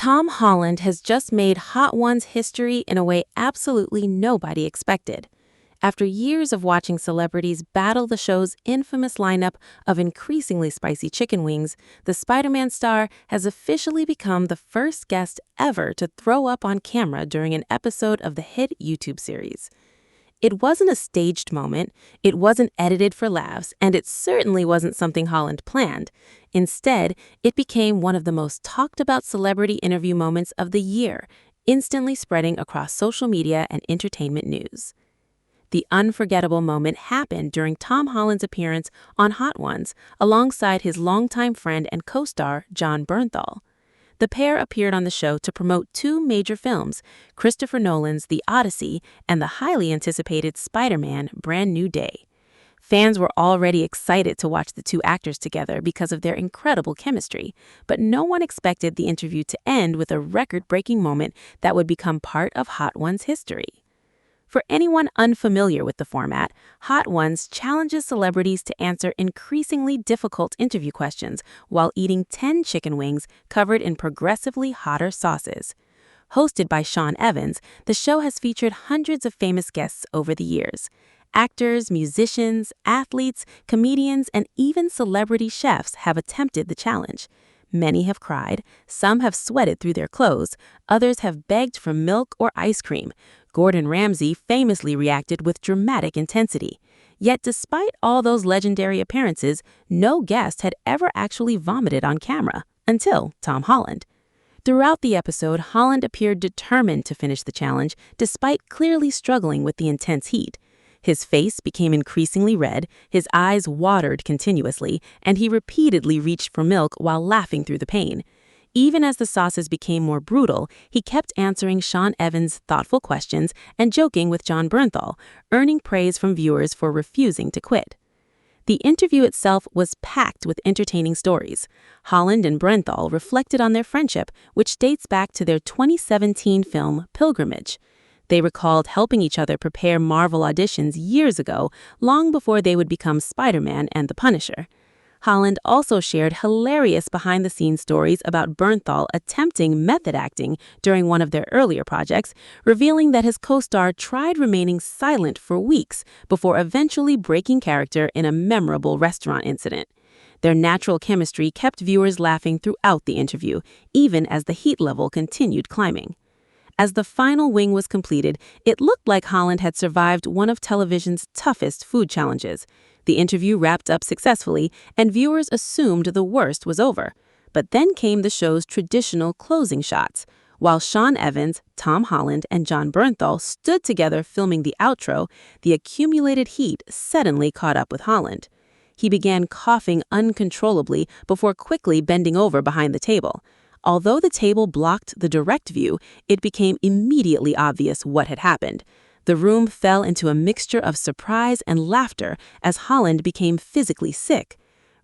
Tom Holland has just made Hot Ones history in a way absolutely nobody expected. After years of watching celebrities battle the show's infamous lineup of increasingly spicy chicken wings, the Spider-Man star has officially become the first guest ever to throw up on camera during an episode of the hit YouTube series. It wasn't a staged moment, it wasn't edited for laughs, and it certainly wasn't something Holland planned. Instead, it became one of the most talked about celebrity interview moments of the year, instantly spreading across social media and entertainment news. The unforgettable moment happened during Tom Holland's appearance on Hot Ones alongside his longtime friend and co-star Jon Bernthal. The pair appeared on the show to promote two major films, Christopher Nolan's The Odyssey and the highly anticipated Spider-Man: Brand New Day. Fans were already excited to watch the two actors together because of their incredible chemistry, but no one expected the interview to end with a record-breaking moment that would become part of Hot Ones history. For anyone unfamiliar with the format, Hot Ones challenges celebrities to answer increasingly difficult interview questions while eating 10 chicken wings covered in progressively hotter sauces. Hosted by Sean Evans, the show has featured hundreds of famous guests over the years. Actors, musicians, athletes, comedians, and even celebrity chefs have attempted the challenge. Many have cried, some have sweated through their clothes, others have begged for milk or ice cream. Gordon Ramsay famously reacted with dramatic intensity. Yet despite all those legendary appearances, no guest had ever actually vomited on camera, until Tom Holland. Throughout the episode, Holland appeared determined to finish the challenge despite clearly struggling with the intense heat. His face became increasingly red, his eyes watered continuously, and he repeatedly reached for milk while laughing through the pain. Even as the sauces became more brutal, he kept answering Sean Evans' thoughtful questions and joking with Jon Bernthal, earning praise from viewers for refusing to quit. The interview itself was packed with entertaining stories. Holland and Bernthal reflected on their friendship, which dates back to their 2017 film Pilgrimage. They recalled helping each other prepare Marvel auditions years ago, long before they would become Spider-Man and the Punisher. Holland also shared hilarious behind-the-scenes stories about Bernthal attempting method acting during one of their earlier projects, revealing that his co-star tried remaining silent for weeks before eventually breaking character in a memorable restaurant incident. Their natural chemistry kept viewers laughing throughout the interview, even as the heat level continued climbing. As the final wing was completed, it looked like Holland had survived one of television's toughest food challenges. The interview wrapped up successfully, and viewers assumed the worst was over. But then came the show's traditional closing shots. While Sean Evans, Tom Holland, and Jon Bernthal stood together filming the outro, the accumulated heat suddenly caught up with Holland. He began coughing uncontrollably before quickly bending over behind the table. Although the table blocked the direct view, it became immediately obvious what had happened. The room fell into a mixture of surprise and laughter as Holland became physically sick.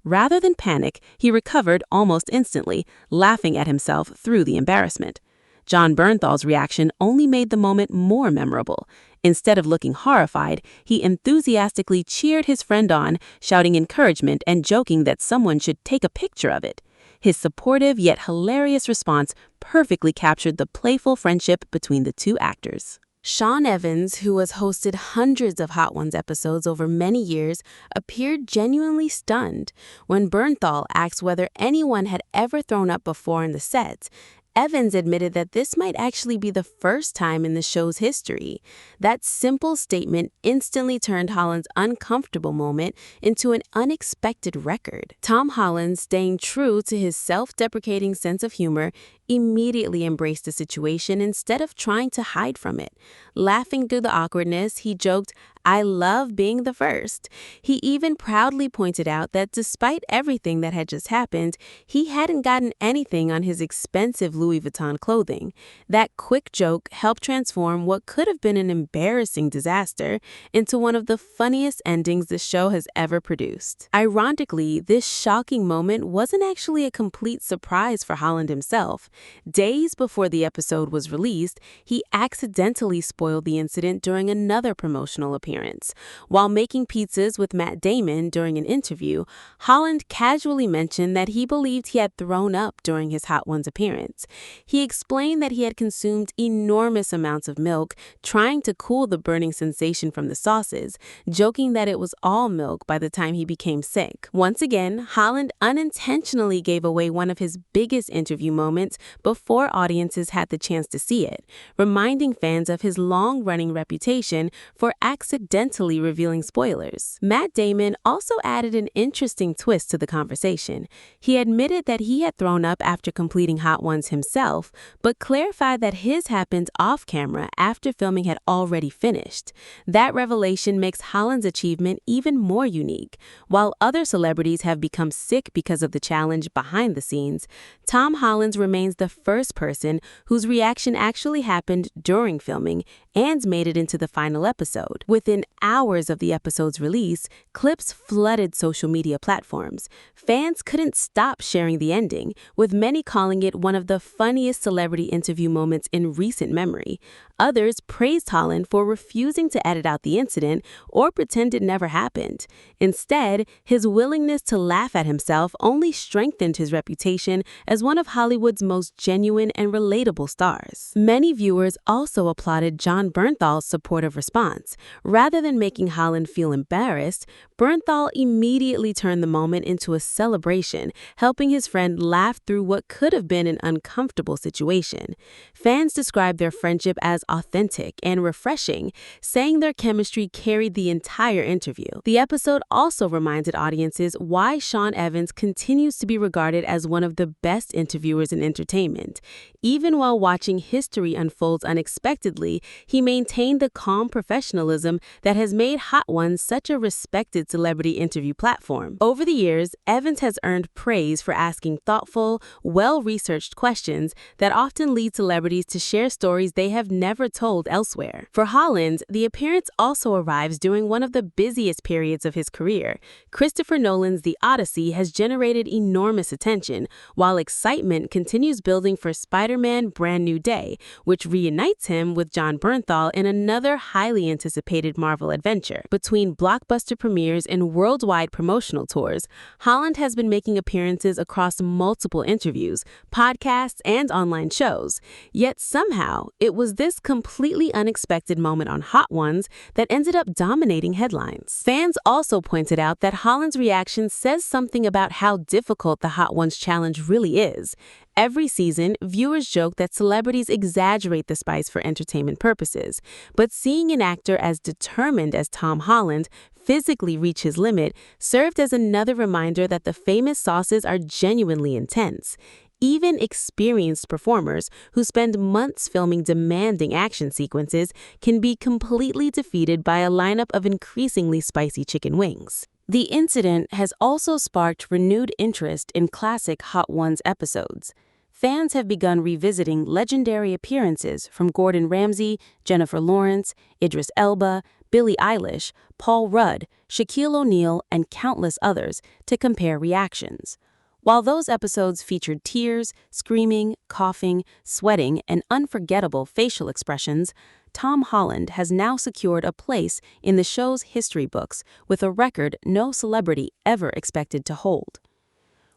Rather than panic, he recovered almost instantly, laughing at himself through the embarrassment. Jon Bernthal's reaction only made the moment more memorable. Instead of looking horrified, he enthusiastically cheered his friend on, shouting encouragement and joking that someone should take a picture of it. His supportive yet hilarious response perfectly captured the playful friendship between the two actors. Sean Evans, who has hosted hundreds of Hot Ones episodes over many years, appeared genuinely stunned. When Bernthal asked whether anyone had ever thrown up before in the sets, Evans admitted that this might actually be the first time in the show's history. That simple statement instantly turned Holland's uncomfortable moment into an unexpected record. Tom Holland, staying true to his self-deprecating sense of humor, immediately embraced the situation instead of trying to hide from it. Laughing through the awkwardness, he joked, "I love being the first." He even proudly pointed out that despite everything that had just happened, he hadn't gotten anything on his expensive Louis Vuitton clothing. That quick joke helped transform what could have been an embarrassing disaster into one of the funniest endings the show has ever produced. Ironically, this shocking moment wasn't actually a complete surprise for Holland himself. Days before the episode was released, he accidentally spoiled the incident during another promotional appearance. appearance. While making pizzas with Matt Damon during an interview, Holland casually mentioned that he believed he had thrown up during his Hot Ones appearance. He explained that he had consumed enormous amounts of milk, trying to cool the burning sensation from the sauces, joking that it was all milk by the time he became sick. Once again, Holland unintentionally gave away one of his biggest interview moments before audiences had the chance to see it, reminding fans of his long-running reputation for accidentally revealing spoilers. Matt Damon also added an interesting twist to the conversation. He admitted that he had thrown up after completing Hot Ones himself, but clarified that his happened off-camera after filming had already finished. That revelation makes Holland's achievement even more unique. While other celebrities have become sick because of the challenge behind the scenes, Tom Holland remains the first person whose reaction actually happened during filming and made it into the final episode. Within hours of the episode's release, clips flooded social media platforms. Fans couldn't stop sharing the ending, with many calling it one of the funniest celebrity interview moments in recent memory. Others praised Holland for refusing to edit out the incident or pretend it never happened. Instead, his willingness to laugh at himself only strengthened his reputation as one of Hollywood's most genuine and relatable stars. Many viewers also applauded John Bernthal's supportive response. Rather than making Holland feel embarrassed, Bernthal immediately turned the moment into a celebration, helping his friend laugh through what could have been an uncomfortable situation. Fans described their friendship as authentic and refreshing, saying their chemistry carried the entire interview. The episode also reminded audiences why Sean Evans continues to be regarded as one of the best interviewers in entertainment. Even while watching history unfold unexpectedly, he maintained the calm professionalism that has made Hot Ones such a respected celebrity interview platform. Over the years, Evans has earned praise for asking thoughtful, well-researched questions that often lead celebrities to share stories they have never told elsewhere. For Holland, the appearance also arrives during one of the busiest periods of his career. Christopher Nolan's The Odyssey has generated enormous attention, while excitement continues building for Spider-Man: Brand New Day, which reunites him with John Bernthal in another highly anticipated Marvel adventure. Between blockbuster premieres and worldwide promotional tours, Holland has been making appearances across multiple interviews, podcasts, and online shows. Yet somehow, it was this completely unexpected moment on Hot Ones that ended up dominating headlines. Fans also pointed out that Holland's reaction says something about how difficult the Hot Ones challenge really is. Every season, viewers joke that celebrities exaggerate the spice for entertainment purposes, but seeing an actor as determined as Tom Holland physically reach his limit served as another reminder that the famous sauces are genuinely intense. Even experienced performers who spend months filming demanding action sequences can be completely defeated by a lineup of increasingly spicy chicken wings. The incident has also sparked renewed interest in classic Hot Ones episodes. Fans have begun revisiting legendary appearances from Gordon Ramsay, Jennifer Lawrence, Idris Elba, Billie Eilish, Paul Rudd, Shaquille O'Neal, and countless others to compare reactions. While those episodes featured tears, screaming, coughing, sweating, and unforgettable facial expressions, Tom Holland has now secured a place in the show's history books with a record no celebrity ever expected to hold.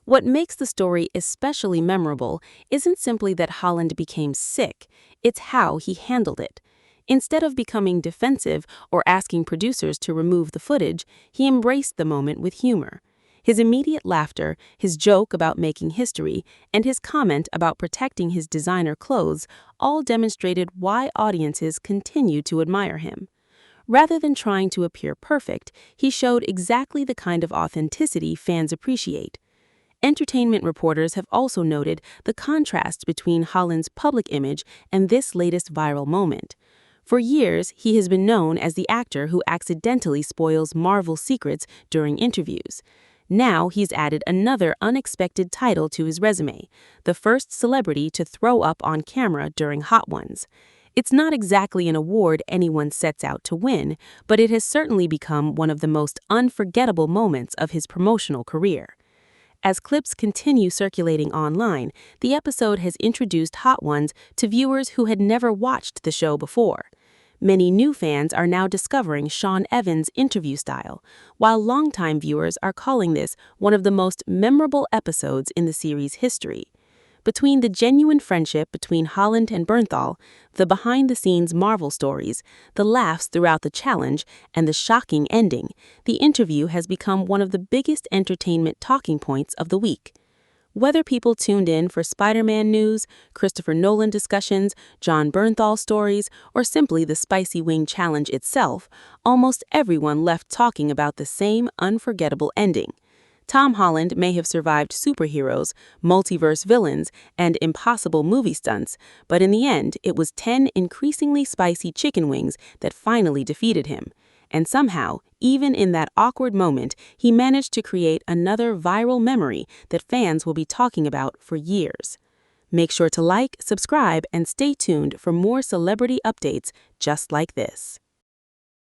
What makes the story especially memorable isn't simply that Holland became sick, it's how he handled it. Instead of becoming defensive or asking producers to remove the footage, he embraced the moment with humor. His immediate laughter, his joke about making history, and his comment about protecting his designer clothes all demonstrated why audiences continue to admire him. Rather than trying to appear perfect, he showed exactly the kind of authenticity fans appreciate. Entertainment reporters have also noted the contrast between Holland's public image and this latest viral moment. For years, he has been known as the actor who accidentally spoils Marvel secrets during interviews. Now he's added another unexpected title to his resume, the first celebrity to throw up on camera during Hot Ones. It's not exactly an award anyone sets out to win, but it has certainly become one of the most unforgettable moments of his promotional career. As clips continue circulating online, the episode has introduced Hot Ones to viewers who had never watched the show before. Many new fans are now discovering Sean Evans' interview style, while longtime viewers are calling this one of the most memorable episodes in the series' history. Between the genuine friendship between Holland and Bernthal, the behind-the-scenes Marvel stories, the laughs throughout the challenge, and the shocking ending, the interview has become one of the biggest entertainment talking points of the week. Whether people tuned in for Spider-Man news, Christopher Nolan discussions, John Bernthal stories, or simply the Spicy Wing Challenge itself, almost everyone left talking about the same unforgettable ending. Tom Holland may have survived superheroes, multiverse villains, and impossible movie stunts, but in the end, it was 10 increasingly spicy chicken wings that finally defeated him. And somehow, even in that awkward moment, he managed to create another viral memory that fans will be talking about for years. Make sure to like, subscribe, and stay tuned for more celebrity updates just like this.